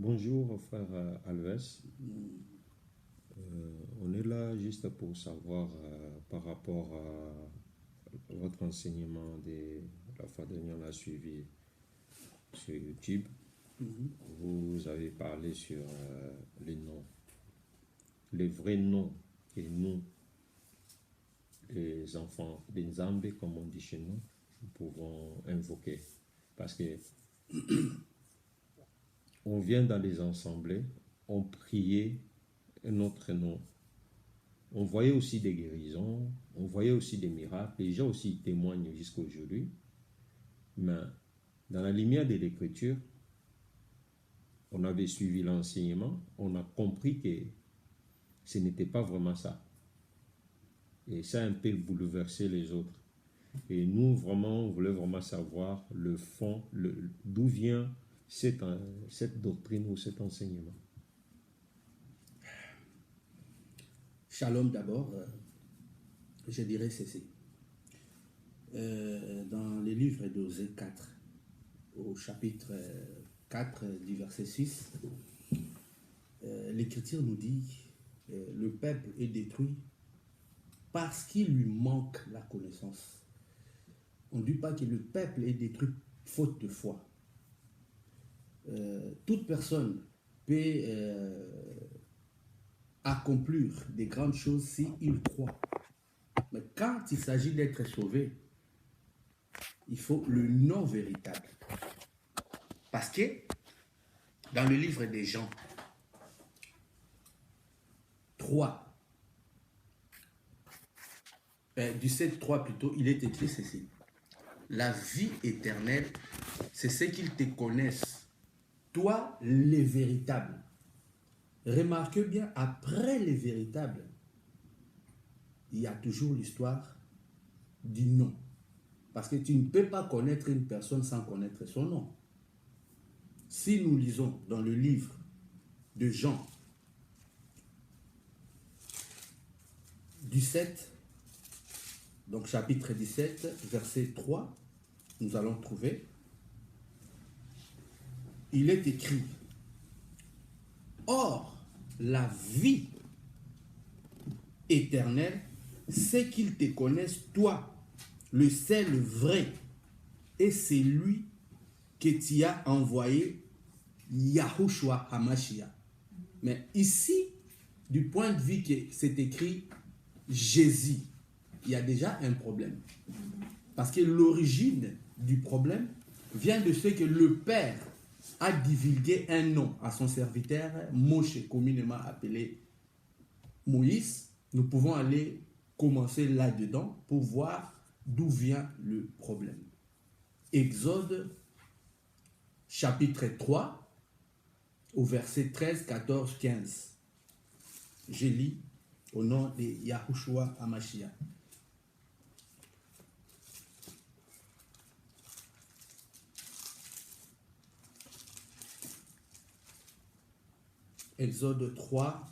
Bonjour frère Alves. On est là juste pour savoir par rapport à votre enseignement de la fois dernière, on a suivi sur YouTube. Vous avez parlé sur les noms, les vrais noms que nous, les enfants des Nzambé, comme on dit chez nous pouvons invoquer. Parce que on vient dans les assemblées, on priait un autre nom. On voyait aussi des guérisons, on voyait aussi des miracles. Les gens aussi témoignent jusqu'à aujourd'hui. Mais dans la lumière de l'Écriture, on avait suivi l'enseignement, on a compris que ce n'était pas vraiment ça. Et ça a un peu bouleversé les autres. Et nous, vraiment, on voulait vraiment savoir le fond, d'où vient cette doctrine ou cet enseignement. Shalom d'abord, je dirais ceci. Dans les livres d'Osée 4, au chapitre 4 du verset 6, l'Écriture nous dit le peuple est détruit parce qu'il lui manque la connaissance. On ne dit pas que le peuple est détruit faute de foi. Toute personne peut accomplir des grandes choses s'il croit. Mais quand il s'agit d'être sauvé, il faut le nom véritable. Parce que dans le livre des Jean 3, du 7-3 plutôt, il est écrit ceci. La vie éternelle, c'est ce qu'ils te connaissent, toi les véritables. Remarquez bien, après les véritables, il y a toujours l'histoire du nom. Parce que tu ne peux pas connaître une personne sans connaître son nom. Si nous lisons dans le livre de Jean 17, donc chapitre 17, verset 3, nous allons trouver, il est écrit, or, la vie éternelle, c'est qu'ils te connaissent, toi, le seul vrai, et c'est lui que tu as envoyé, Yahushua HaMashiach. Mais ici, du point de vue que c'est écrit Jésus, il y a déjà un problème. Parce que l'origine du problème vient de ce que le Père a divulgué un nom à son serviteur Moshe, communément appelé Moïse. Nous pouvons aller commencer là-dedans pour voir d'où vient le problème. Exode chapitre 3 au verset 13, 14, 15. Je lis au nom de Yahushua HaMashiach. Exode 3,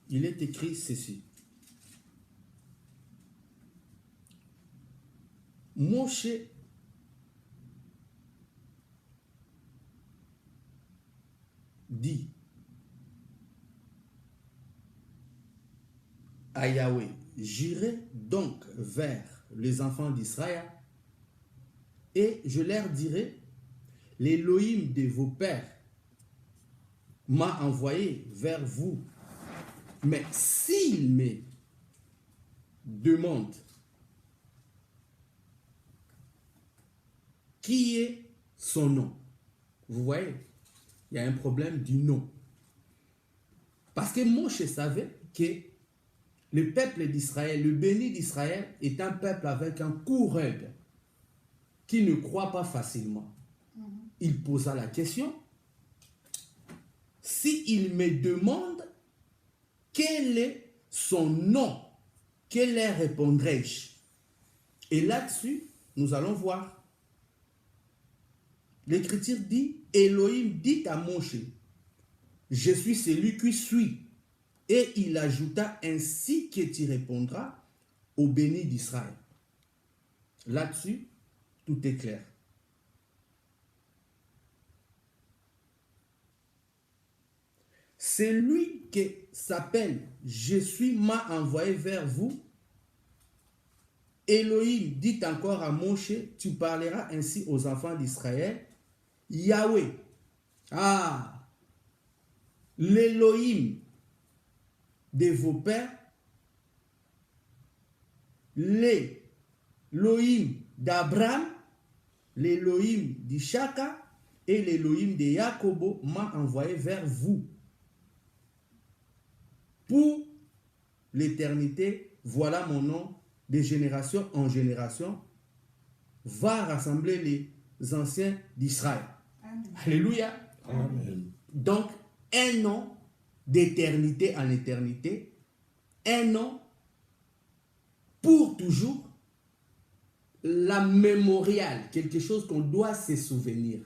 il est écrit ceci. Moshe dit à Yahweh, j'irai donc vers les enfants d'Israël et je leur dirai, l'Élohim de vos pères m'a envoyé vers vous. Mais s'il me demande qui est son nom, vous voyez, il y a un problème du nom. Parce que Moshe savait que le peuple d'Israël, le béni d'Israël, est un peuple avec un courage qui ne croit pas facilement. Il posa la question, s'il me demande quel est son nom, quel leur répondrai-je? Et là-dessus, nous allons voir. L'Écriture dit, Elohim dit à Moshe, je suis celui qui suis. Et il ajouta, ainsi que tu répondras au béni d'Israël. Là-dessus, tout est clair. C'est lui qui s'appelle « Je suis m'a envoyé vers vous ». Elohim dit encore à Moshe, tu parleras ainsi aux enfants d'Israël. Yahweh, l'Elohim de vos pères, l'Elohim d'Abraham, l'Elohim d'Ishaka et l'Elohim de Jacobo m'a envoyé vers vous. Pour l'éternité, voilà mon nom, de génération en génération, va rassembler les anciens d'Israël. Alléluia. Amen. Donc, un nom d'éternité en éternité, un nom pour toujours, la mémoriale, quelque chose qu'on doit se souvenir.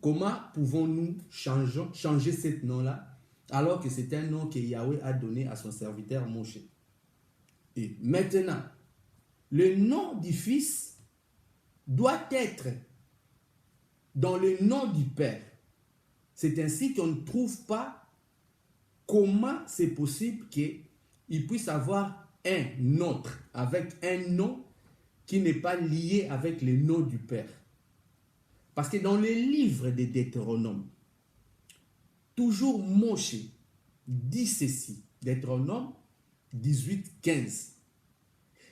Comment pouvons-nous changer ce nom-là alors que c'est un nom que Yahweh a donné à son serviteur Moshe? Et maintenant, le nom du Fils doit être dans le nom du Père. C'est ainsi qu'on ne trouve pas comment c'est possible qu'il puisse avoir un autre avec un nom qui n'est pas lié avec le nom du Père. Parce que dans les livres de Deutéronome, toujours Moshe dit ceci, Deutéronome 18, 15.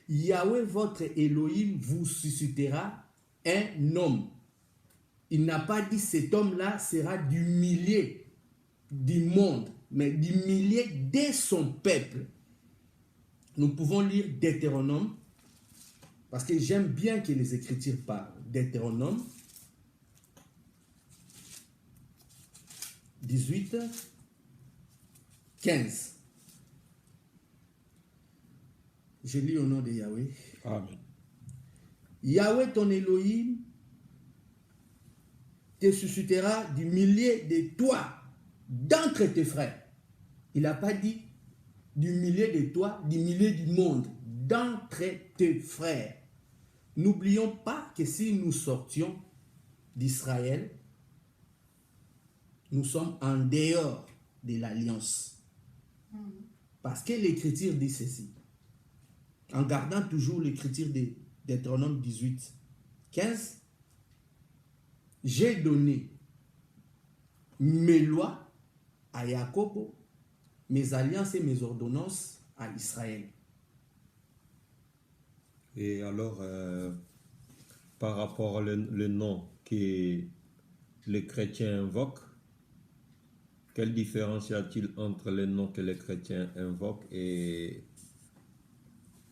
Yahweh votre Elohim vous suscitera un homme. Il n'a pas dit cet homme-là sera du millier du monde, mais du millier de son peuple. Nous pouvons lire Deutéronome, parce que j'aime bien que les Écritures parlent. Deutéronome 18, 15. Je lis au nom de Yahweh. Amen. Yahweh ton Elohim te suscitera du millier de toi, d'entre tes frères. Il n'a pas dit du millier de toi, du millier du monde, d'entre tes frères. N'oublions pas que si nous sortions d'Israël, nous sommes en dehors de l'alliance. Parce que l'Écriture dit ceci. En gardant toujours l'Écriture de Deutéronome 18, 15, j'ai donné mes lois à Jacob, mes alliances et mes ordonnances à Israël. Et alors, par rapport au nom que les chrétiens invoquent, quelle différence y a-t-il entre les noms que les chrétiens invoquent et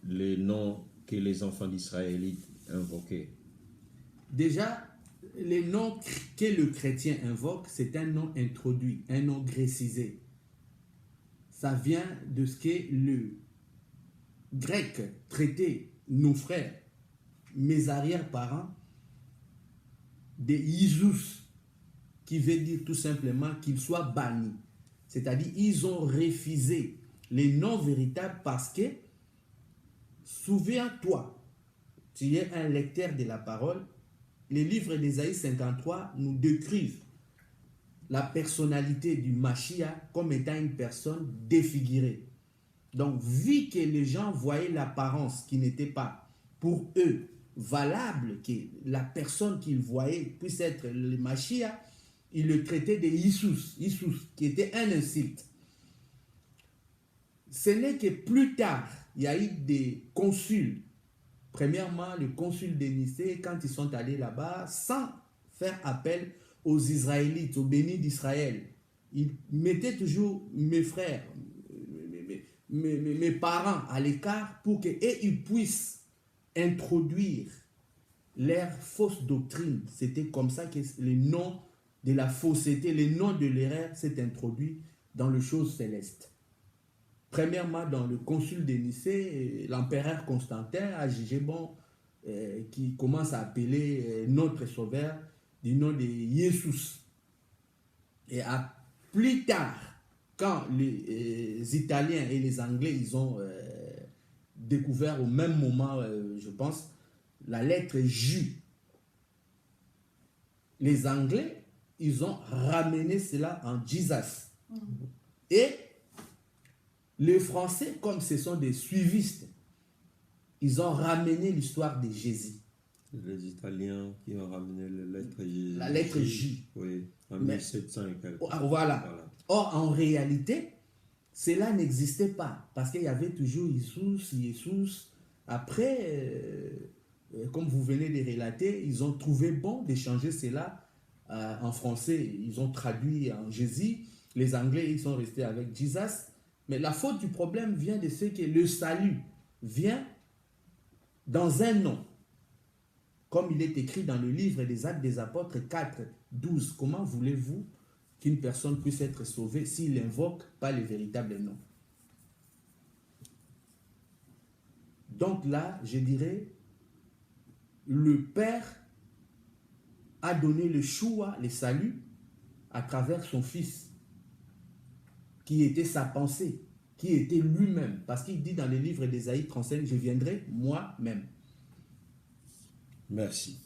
les noms que les enfants d'Israël invoquaient? Déjà, les noms que le chrétien invoque, c'est un nom introduit, un nom grécisé. Ça vient de ce que le grec traitait nos frères, mes arrière-parents, de Isus, qui veut dire tout simplement qu'ils soient bannis. C'est-à-dire ils ont refusé les noms véritables parce que, souviens-toi, tu es un lecteur de la parole, les livres d'Ésaïe 53 nous décrivent la personnalité du Mashiach comme étant une personne défigurée. Donc, vu que les gens voyaient l'apparence qui n'était pas pour eux valable, que la personne qu'ils voyaient puisse être le Mashiach, ils le traitaient de Isus, qui était un insulte. Ce n'est que plus tard, il y a eu des consuls. Premièrement, le consul de Nicée, quand ils sont allés là-bas, sans faire appel aux Israélites, aux bénis d'Israël, ils mettaient toujours mes frères, mes parents à l'écart pour qu'ils puissent introduire leur fausse doctrine. C'était comme ça que le nom de la fausseté, le nom de l'erreur s'est introduit dans les choses célestes. Premièrement, dans le consul de Nicée, l'empereur Constantin a jugé bon qui commence à appeler notre sauveur du nom de Jésus. Et plus tard, quand les Italiens et les Anglais, ils ont découvert au même moment, je pense, la lettre J, les Anglais, ils ont ramené cela en Jesus. Et les Français, comme ce sont des suivistes, ils ont ramené l'histoire de Jésus. Les Italiens qui ont ramené La lettre J. Oui, en Mais- 1700 et quelques. Voilà. Voilà. Or, en réalité, cela n'existait pas. Parce qu'il y avait toujours Jesus. Après, comme vous venez de relater, ils ont trouvé bon d'échanger cela en français. Ils ont traduit en Jésus. Les Anglais, ils sont restés avec Jesus. Mais la faute du problème vient de ce que le salut vient dans un nom. Comme il est écrit dans le livre des Actes des Apôtres 4, 12. Comment voulez-vous qu'une personne puisse être sauvée s'il n'invoque pas le véritable nom? Donc là, je dirais, le Père a donné le choix, le salut, à travers son Fils, qui était sa pensée, qui était lui-même. Parce qu'il dit dans le livre d'Ésaïe 35, je viendrai moi-même. Merci.